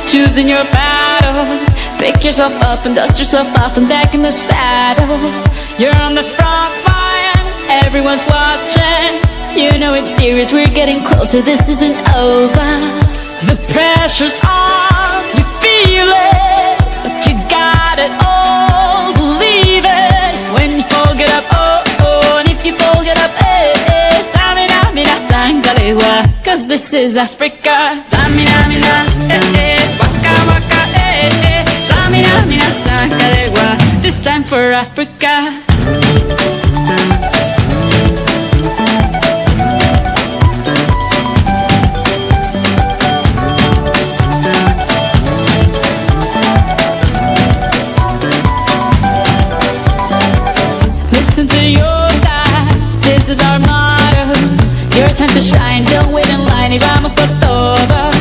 choosing your battles. Pick yourself up and dust yourself off and back in the saddle. You're on the front line, everyone's watching. You know it's serious, we're getting closer, this isn't over. The pressure's on, you feel it, but you got it all, believe it. When you fall, get up, oh, oh, and if you fall, get up, eh, eh. Tamina, mina, sangalewa, cause this is Africa. Tamina, mina, eh, eh, waka, waka, eh, eh. Tamina, mina, sangalewa, this time for Africa. Listen to your God, this is our motto. Your time to shine, don't wait in line, y vamos por todo.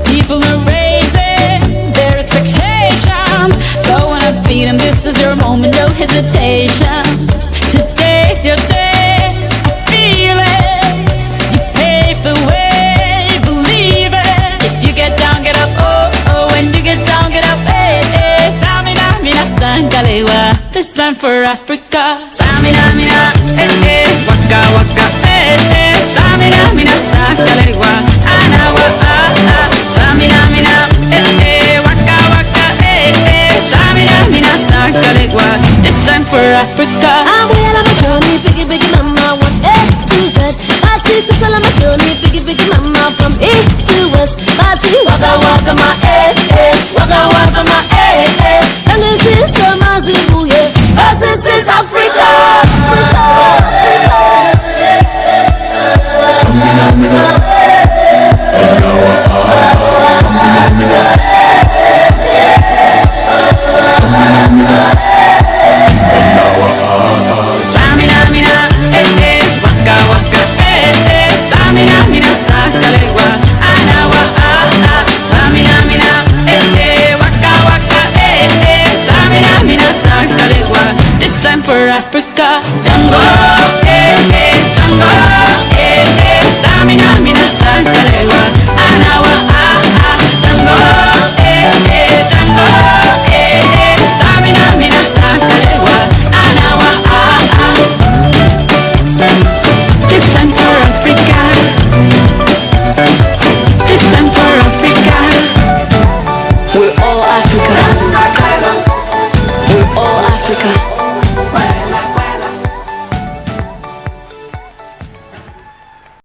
People are raising their expectations. Go on and feed them, this is your moment, no hesitation. Today's your day, I feel it. You pave the way, believe it. If you get down, get up, oh, oh. When you get down, get up, eh, eh. Tamina, mina, sangalewa, this time for Africa. Tamina, mina, eh, eh. Waka, waka, eh, eh. Tamina, mina, sangalewa, anawa, ah, ah. Tamina, mina, eh, eh. Waka, waka, eh, eh. Tamina, mina, sangalewa, this time for Africa. I'm well on my journey, biggie, biggie mama, one A to Z. My sisters all on my journey, biggie, biggie mama, from east to west. My tea, waka, waka, my A.